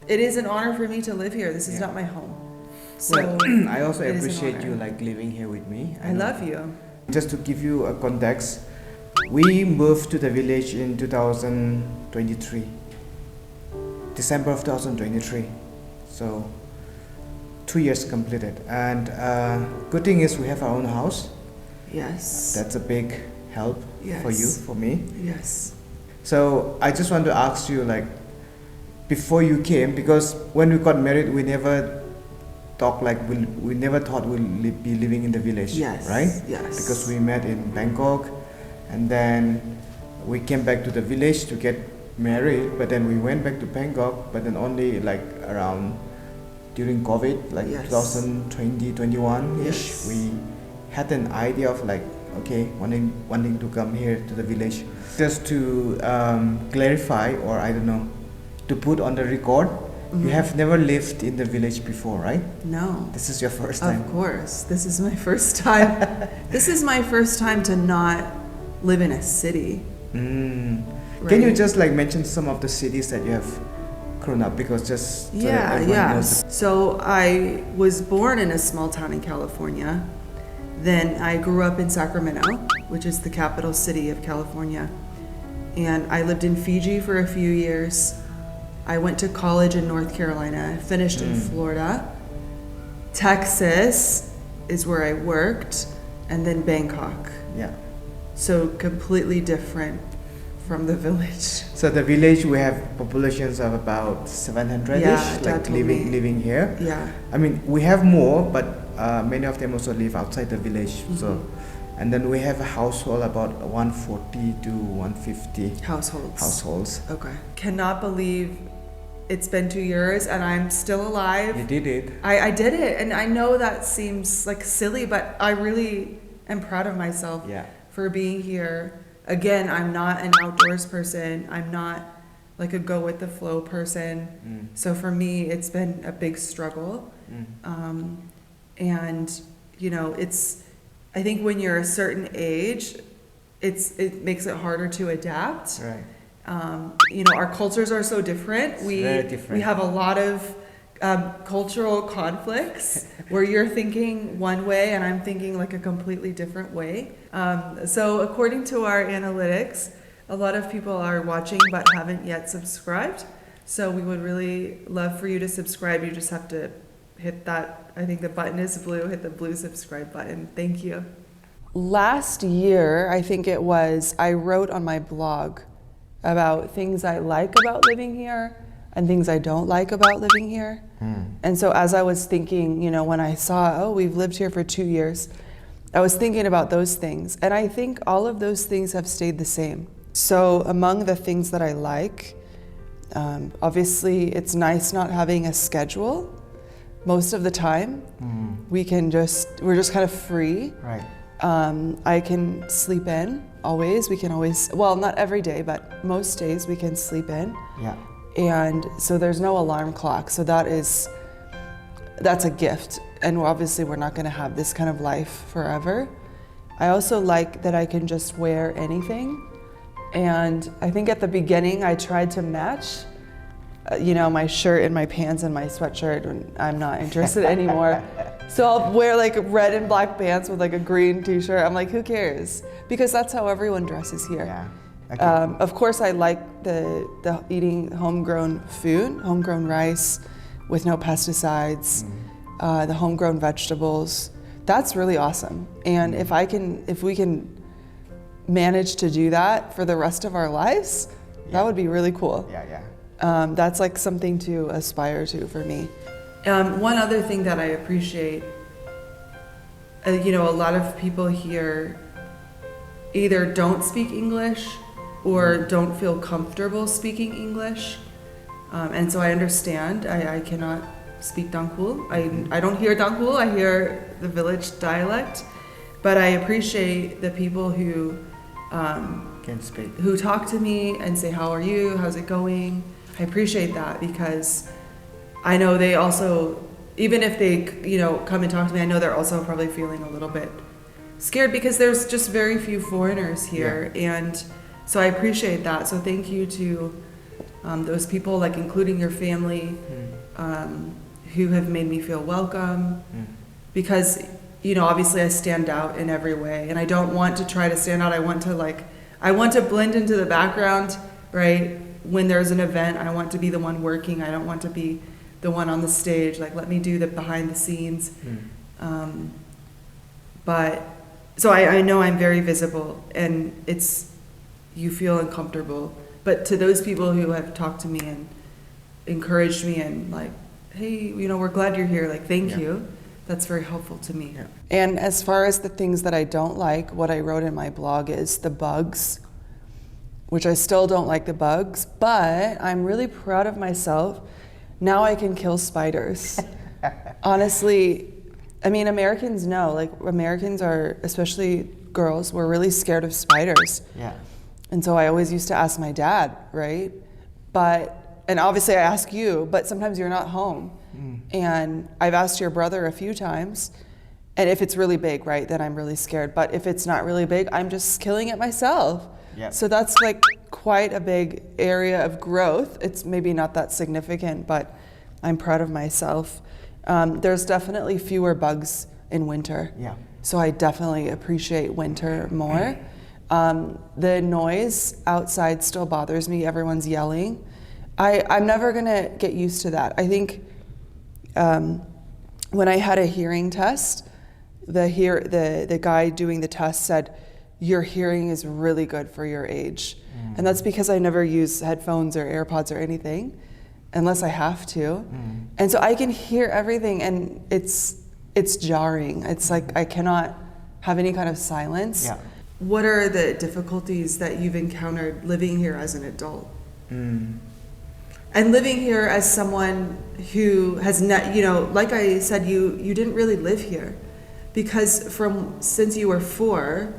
it is an honor for me to live here. This is not my home. So well, I also it is an appreciate honor. you like living here with me. I love you. Just to give you a context, we moved to the village in 2023, December of 2023. So 2 years completed. And good thing is we have our own house. Yes. That's a big help for you, for me. Yes. So I just want to ask you, like, before you came, because when we got married, we never talked like we never thought we'll be living in the village, Yes. right? Yes. Because we met in Bangkok, and then we came back to the village to get married. But then we went back to Bangkok, but then only like around during COVID, like Yes. 2020, 21-ish, Yes. we had an idea of like, okay, wanting to come here to the village. Just to clarify, or I don't know, to put on the record, you have never lived in the village before, right? No. This is your first time. Of course. This is my first time. This is my first time to not live in a city. Can Right. you just like mention some of the cities that you have grown up, because just so that everyone knows. So I was born in a small town in California. Then I grew up in Sacramento, which is the capital city of California. And I lived in Fiji for a few years. I went to college in North Carolina. I finished in Florida. Texas is where I worked, and then Bangkok. Yeah. So completely different from the village. So the village, we have populations of about 700-ish, Yeah, like totally. living here. Yeah. I mean, we have more, but many of them also live outside the village. So, and then we have a household about 140 to 150 households. Okay. Cannot believe it's been 2 years and I'm still alive. You did it. I did it, and I know that seems like silly, but I really am proud of myself for being here. Again, I'm not an outdoors person. I'm not like a go with the flow person. So for me, it's been a big struggle. And you know, I think when you're a certain age, it makes it harder to adapt. Right. You know, our cultures are so different. Very different. We have a lot of cultural conflicts where you're thinking one way and I'm thinking like a completely different way. So according to our analytics, a lot of people are watching but haven't yet subscribed. So we would really love for you to subscribe. You just have to hit that, I think the button is blue, hit the blue subscribe button. Thank you. Last year, I think it was, I wrote on my blog about things I like about living here and things I don't like about living here. And so as I was thinking, you know, when I saw, oh, we've lived here for 2 years, I was thinking about those things. And I think all of those things have stayed the same. So among the things that I like, obviously it's nice not having a schedule most of the time. We're just kind of free. Right. I can sleep in always. We can always, well, not every day, but most days we can sleep in. Yeah. And so there's no alarm clock. So that's a gift. And obviously we're not going to have this kind of life forever. I also like that I can just wear anything. And I think at the beginning I tried to match, you know, my shirt and my pants and my sweatshirt, and I'm not interested anymore. So I'll wear like red and black pants with like a green t-shirt. I'm like, who cares? Because that's how everyone dresses here. Yeah. Okay. Of course, I like the eating homegrown food, homegrown rice with no pesticides, the homegrown vegetables. That's really awesome. And if we can manage to do that for the rest of our lives, that would be really cool. Yeah. That's like something to aspire to for me. One other thing that I appreciate, you know, a lot of people here either don't speak English or don't feel comfortable speaking English. And so I understand. I cannot speak Dangkul. I don't hear Dangkul, I hear the village dialect. But I appreciate the people who Can speak. who talk to me and say, how are you? How's it going? I appreciate that, because I know they also, even if they, you know, come and talk to me, I know they're also probably feeling a little bit scared because there's just very few foreigners here. And so I appreciate that. So thank you to those people, like including your family, who have made me feel welcome. Because, you know, obviously I stand out in every way, and I don't want to try to stand out. I want to blend into the background, right? When there's an event, I want to be the one working. I don't want to be the one on the stage. Like, let me do the behind the scenes. But so I know I'm very visible, and you feel uncomfortable. But to those people who have talked to me and encouraged me and like, hey, you know, we're glad you're here. Like, thank you. That's very helpful to me. Yeah. And as far as the things that I don't like, what I wrote in my blog is the bugs, which I still don't like the bugs, but I'm really proud of myself. Now I can kill spiders. Honestly, I mean, Americans know, like Americans are, especially girls, we're really scared of spiders. Yeah. And so I always used to ask my dad, right? And obviously I ask you, but sometimes you're not home. And I've asked your brother a few times, and if it's really big, right, then I'm really scared. But if it's not really big, I'm just killing it myself. Yep. So that's like quite a big area of growth. It's maybe not that significant, but I'm proud of myself. There's definitely fewer bugs in winter. Yeah. So I definitely appreciate winter more. The noise outside still bothers me. Everyone's yelling. I'm never gonna get used to that. I think when I had a hearing test, the guy doing the test said, your hearing is really good for your age. And that's because I never use headphones or AirPods or anything, unless I have to. And so I can hear everything, and it's jarring. It's like I cannot have any kind of silence. Yeah. What are the difficulties that you've encountered living here as an adult? And living here as someone who has not, you know, like I said, you didn't really live here, because since you were 4,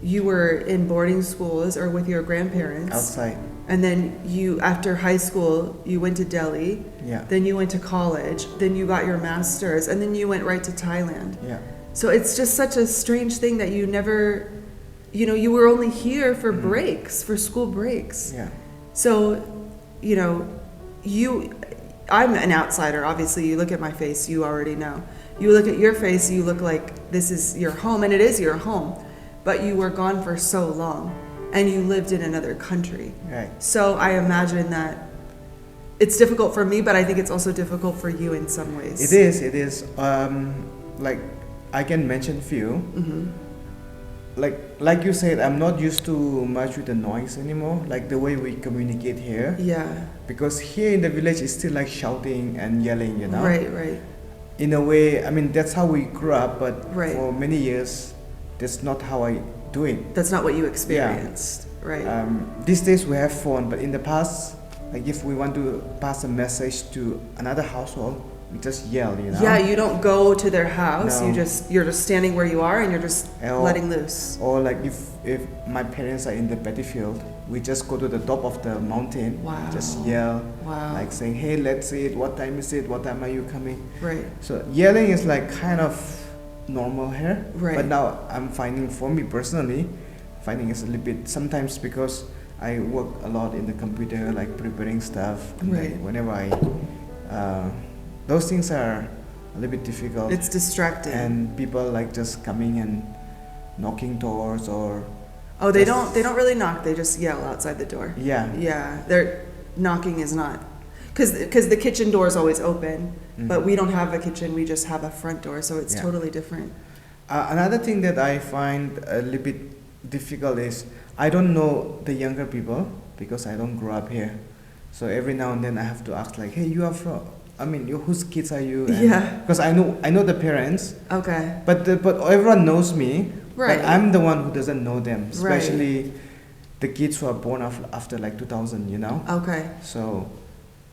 you were in boarding schools or with your grandparents. Outside. And then after high school, you went to Delhi. Yeah. Then you went to college. Then you got your master's, and then you went right to Thailand. Yeah. So it's just such a strange thing that you never, you know, you were only here for breaks, for school breaks. Yeah. So, you know, I'm an outsider, obviously. You look at my face, you already know. You look at your face, you look like this is your home, and it is your home. But you were gone for so long, and you lived in another country. Right. So I imagine that it's difficult for me, but I think it's also difficult for you in some ways. It is. Like, I can mention few. Like you said, I'm not used to much with the noise anymore, like the way we communicate here. Yeah. Because here in the village, it's still like shouting and yelling, you know? Right. In a way, I mean, that's how we grew up, but Right. for many years, that's not how I do it. That's not what you experienced, right? These days we have phone, but in the past, like if we want to pass a message to another household, we just yell, you know? Yeah, you don't go to their house. No. You're just standing where you are, and you're just Or- letting loose. Or like if my parents are in the paddy field, we just go to the top of the mountain, Wow. just yell, Wow. like saying, hey, let's eat, what time is it, what time are you coming? Right. So yelling is like kind of normal here. Right. But now I'm finding, for me personally, finding it's a little bit, sometimes because I work a lot in the computer, like preparing stuff. And Right. then whenever those things are a little bit difficult. It's distracting. And people like just coming and knocking doors or. Oh, they just- don't really knock. They just yell outside the door. Yeah. Yeah, they're knocking is not, because the kitchen door is always open, but we don't have a kitchen. We just have a front door, so it's Yeah. totally different. Another thing that I find a little bit difficult is I don't know the younger people because I don't grow up here. So every now and then I have to ask like, hey, you are from, I mean, whose kids are you? Yeah. Because I know the parents, Okay. but everyone knows me. Right. But I'm the one who doesn't know them, Right. especially the kids who are born after like 2000, you know. Okay. So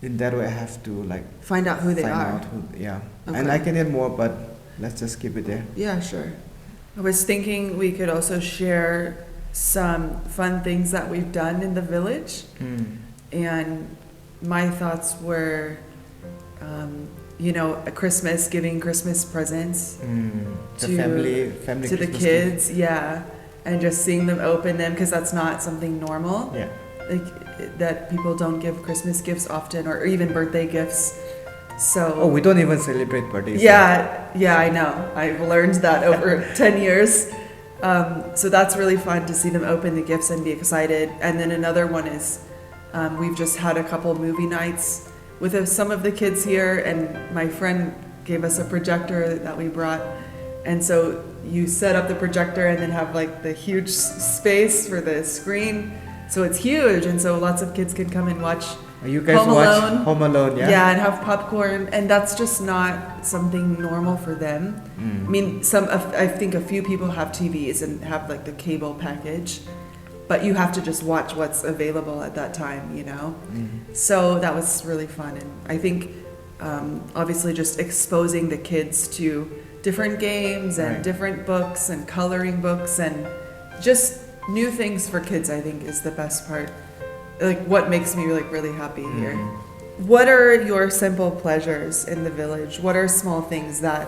in that way I have to like Find out who they find are. out who, yeah. Okay. And I can add more, but let's just keep it there. Yeah, sure. I was thinking we could also share some fun things that we've done in the village. And my thoughts were, a Christmas, giving Christmas presents The To- family to the Christmas gift. kids, yeah, and just seeing them open them, because that's not something normal. Yeah. Like, that people don't give Christmas gifts often or even birthday gifts. So Oh, we don't even celebrate birthdays. yeah, I know. I've learned that over 10 years. So that's really fun to see them open the gifts and be excited. And then another one is we've just had a couple movie nights with some of the kids here, and my friend gave us a projector that we brought. And so you set up the projector and then have like the huge space for the screen. So it's huge, and so lots of kids can come and watch You guys Home watch Alone. Home Alone, yeah? Yeah, and have popcorn, and that's just not something normal for them. I mean, I think a few people have TVs and have like the cable package, but you have to just watch what's available at that time, you know? So that was really fun, and I think obviously just exposing the kids to different games and Right. different books and coloring books and just new things for kids, I think, is the best part. Like what makes me like really happy here. What are your simple pleasures in the village? What are small things that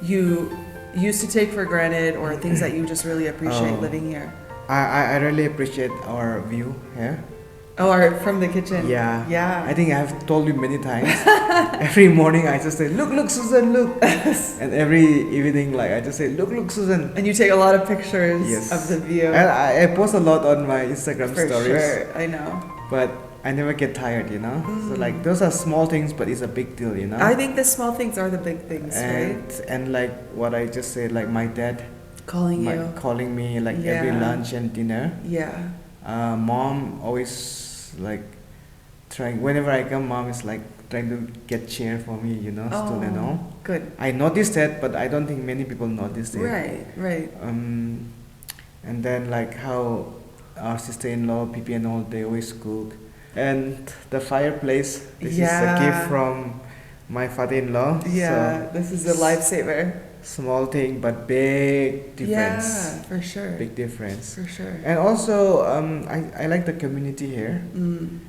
you used to take for granted or things that you just really appreciate Oh. living here? I really appreciate our view here. Oh, or from the kitchen? Yeah. Yeah. I think I have told you many times. Every morning I just say, look, Susan, look. And every evening, like I just say, look, Susan. And you take a lot of pictures Yes. of the view. And I post a lot on my Instagram For stories. sure, I know. But I never get tired, you know? So like those are small things, but it's a big deal, you know? I think the small things are the big things, right? And like what I just said, like my dad Calling you. calling me like every Yeah. lunch and dinner. Yeah. Mom always like trying, whenever I come, mom is like trying to get chair for me, you know, stool and all. Good. I noticed that, but I don't think many people noticed it. Right. And then like how our sister-in-law, Pipi and all, they always cook. And the fireplace, this is a Yeah. gift from my father-in-law. Yeah, this is a lifesaver. So, small thing, but big difference. Yeah, for sure. Big difference. For sure. And also, I like the community here. Mm.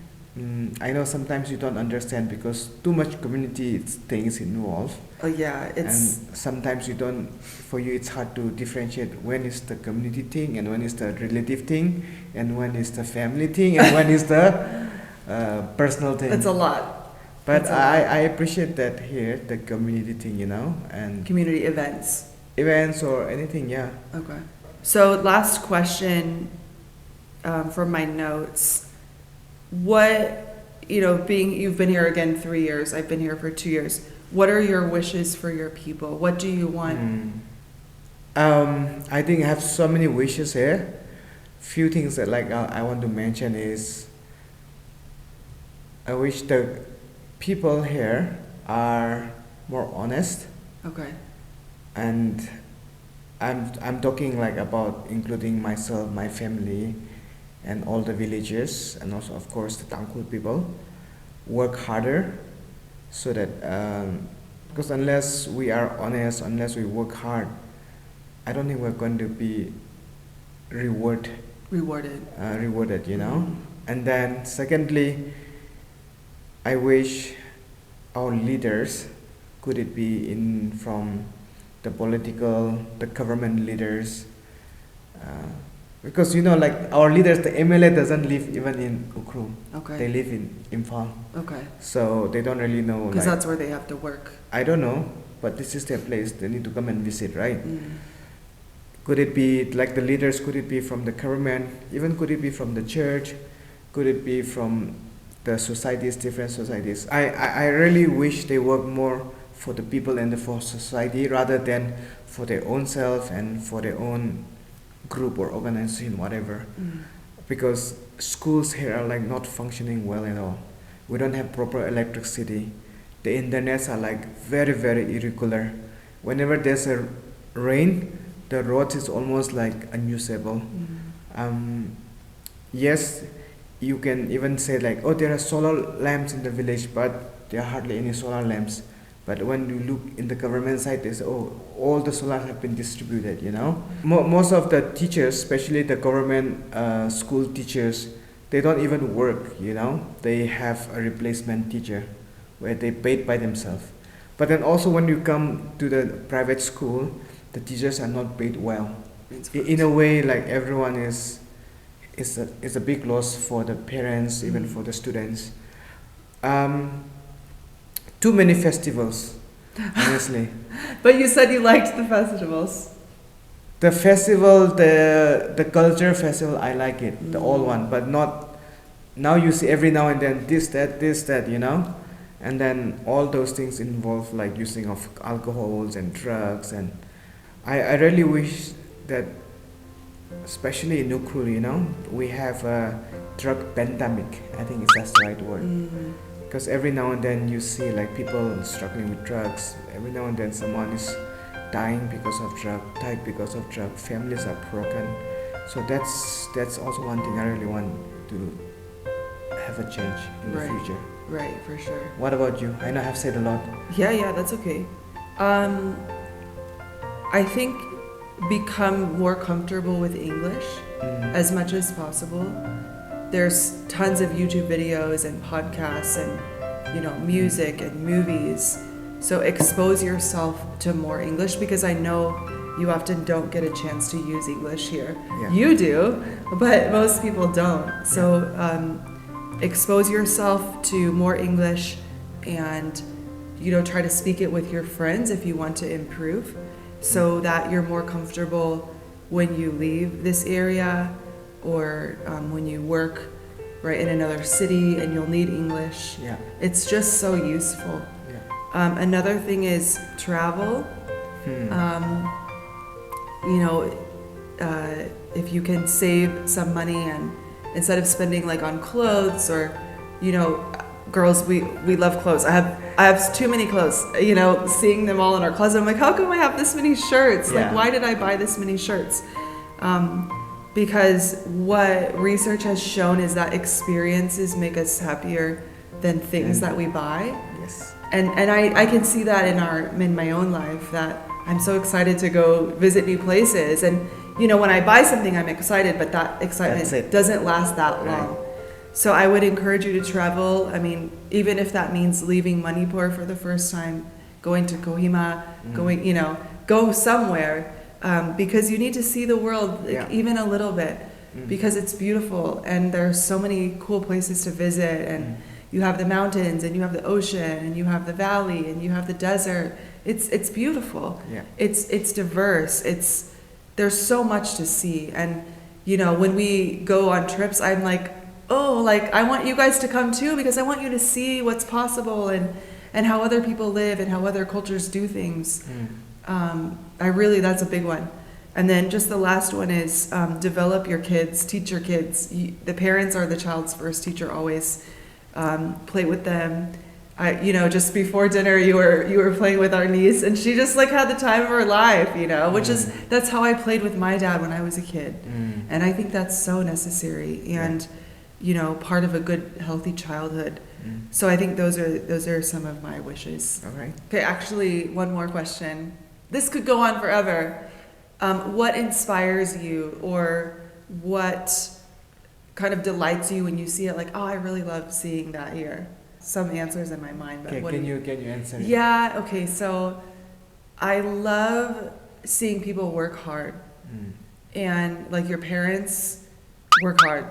I know sometimes you don't understand because too much community things involved. Oh yeah, it's And sometimes you don't, for you it's hard to differentiate when is the community thing and when is the relative thing and when is the family thing and when is the personal thing. it's a lot. But it's a lot. I appreciate that here, the community thing, you know, and Community events. events or anything, yeah. Okay. So last question from my notes. What, you've been here again 3 years, I've been here for 2 years. What are your wishes for your people? What do you want? I think I have so many wishes here. Few things that like I want to mention is I wish the people here are more honest, Okay. and I'm talking like about including myself, my family, and all the villagers, and also of course the Tangkhul people work harder so that because unless we are honest, unless we work hard, I don't think we're going to be rewarded, you know. And then secondly, I wish our leaders, could it be in from the political, the government leaders, because like our leaders, the MLA doesn't live even in Ukhrul. Okay. They live in Imphal, Okay. so they don't really know. Because Like, that's where they have to work. I don't know, but this is their place. They need to come and visit, right? Mm. Could it be like the leaders? Could it be from the government? Even could it be from the church? Could it be from the societies, different societies? I really wish they work more for the people and for society rather than for their own self and for their own group or organization, whatever. Because schools here are like not functioning well at all. We don't have proper electricity. The internets are like very, very irregular. Whenever there's a rain, the roads is almost like unusable. Yes, you can even say like, oh, there are solar lamps in the village, but there are hardly any solar lamps. But when you look in the government side, they say, oh, all the solars have been distributed, you know. Most of the teachers, especially the government school teachers, they don't even work, you know. They have a replacement teacher where they paid by themselves. But then also when you come to the private school, the teachers are not paid well. In a way, like everyone is it's a big loss for the parents, even for the students. Too many festivals, honestly. But you said you liked the festivals. The festival, the culture festival, I like it, the old one, but not now. You see every now and then this that, and then all those things involve like using of alcohols and drugs, and I really wish that, especially in Nukuru, we have a drug pandemic. I think that's the right word. Because every now and then you see like people struggling with drugs. Every now and then someone is dying because of drug. Families are broken. So that's also one thing I really want to have a change in the future. Right, for sure. What about you? I know I have said a lot. Yeah, that's okay. I think become more comfortable with English as much as possible. There's tons of YouTube videos and podcasts and music and movies. So expose yourself to more English, because I know you often don't get a chance to use English here. Yeah. You do, but most people don't. So expose yourself to more English, and try to speak it with your friends if you want to improve, so that you're more comfortable when you leave this area, or when you work in another city and you'll need English. Yeah. It's just so useful. Yeah. Another thing is travel. If you can save some money, and instead of spending like on clothes, or girls, we love clothes. I have too many clothes. Seeing them all in our closet, I'm like, how come I have this many shirts? Yeah. Like, why did I buy this many shirts? Because what research has shown is that experiences make us happier than things that we buy. Yes. And I can see that in my own life, that I'm so excited to go visit new places. And when I buy something, I'm excited, but that excitement doesn't last that long. So I would encourage you to travel. I mean, even if that means leaving Manipur for the first time, going to Kohima, go somewhere, because you need to see the world, even a little bit, because it's beautiful, and there's so many cool places to visit, and you have the mountains, and you have the ocean, and you have the valley, and you have the desert. It's beautiful. Yeah. It's diverse. There's so much to see. And when we go on trips, I'm like, I want you guys to come too, because I want you to see what's possible, and how other people live, and how other cultures do things. That's a big one. And then just the last one is develop your kids, teach your kids. The parents are the child's first teacher always. Play with them. Just before dinner, you were playing with our niece, and she just like had the time of her life, that's how I played with my dad when I was a kid. And I think that's so necessary, and part of a good, healthy childhood. So I think those are some of my wishes. All right. Okay, actually, one more question. This could go on forever. What inspires you, or what kind of delights you when you see it? Like, I really love seeing that here. Some answers in my mind, but Okay, can you answer? Yeah. Okay. So, I love seeing people work hard, and like your parents work hard,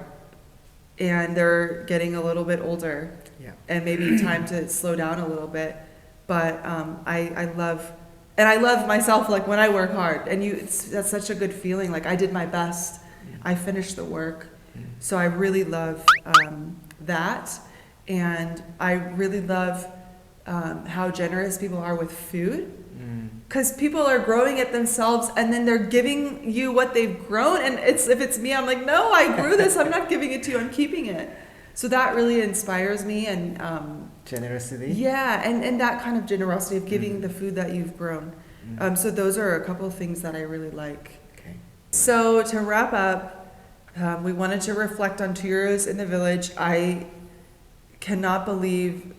and they're getting a little bit older, and maybe time to slow down a little bit. But I love myself, like when I work hard, and that's such a good feeling. Like I did my best, I finished the work, so I really love that. And I really love how generous people are with food, because people are growing it themselves, and then they're giving you what they've grown. And if it's me, I'm like, no, I grew this. I'm not giving it to you. I'm keeping it. So that really inspires me. And generosity. Yeah, and that kind of generosity of giving the food that you've grown. So those are a couple of things that I really like. Okay. So to wrap up, we wanted to reflect on 2 years in the village. I cannot believe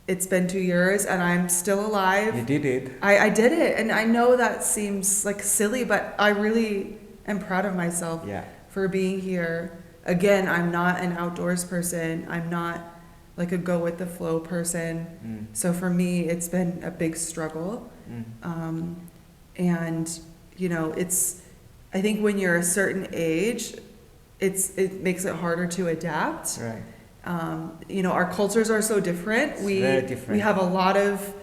it's been 2 years and I'm still alive. You did it. I did it, and I know that seems like silly, but I really am proud of myself for being here. Again, I'm not an outdoors person. I'm not like a go with the flow person. So for me, it's been a big struggle. And I think when you're a certain age, it makes it harder to adapt. Right. Our cultures are so different. It's very different. We have a lot of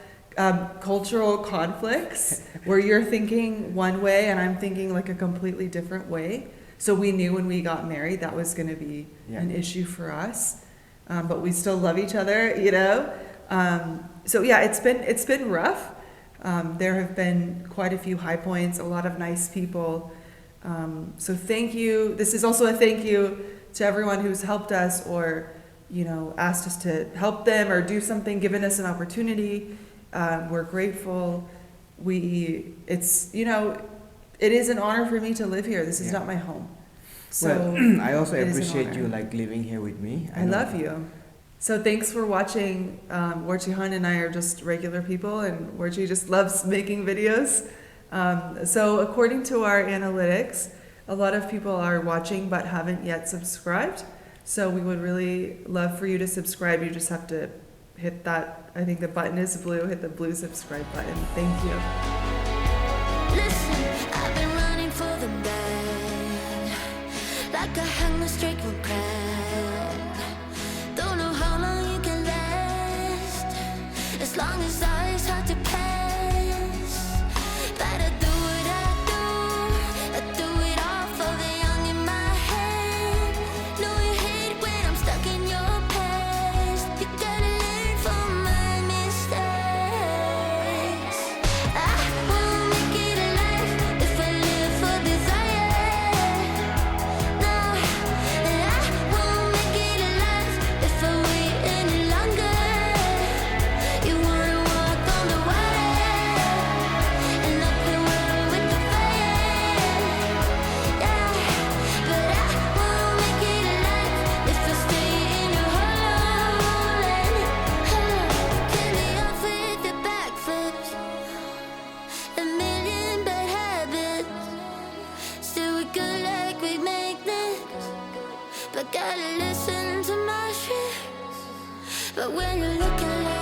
cultural conflicts where you're thinking one way and I'm thinking like a completely different way. So we knew when we got married that was going to be an issue for us, but we still love each other, So yeah, it's been rough. There have been quite a few high points, a lot of nice people. So thank you. This is also a thank you to everyone who's helped us or asked us to help them or do something, given us an opportunity. We're grateful. It is an honor for me to live here. This is not my home. So well, I also it is an appreciate honor. you like living here with me. I love you. So thanks for watching. Worchihan and I are just regular people, and Worchi just loves making videos. So according to our analytics, a lot of people are watching but haven't yet subscribed. So we would really love for you to subscribe. You just have to hit that, I think the button is blue, hit the blue subscribe button. Thank you. Listen, I've been running for the man, like a hunger streak will plan. Don't know how long you can last, as long as it's hard to pass. But I do what I do it all for the young in my head. Know you hate when I'm stuck in your past. You gotta learn from my mistakes. I won't make it alive if I live for desire. No, and I won't make it alive if I wait any longer. You wanna walk on the water and up the world with the fire. Yeah, but I won't make it alive if I stay in your hole. Can be off with the backflips, a million bad habits. Still we good like we make this, but gotta listen to my shit. But when you're looking like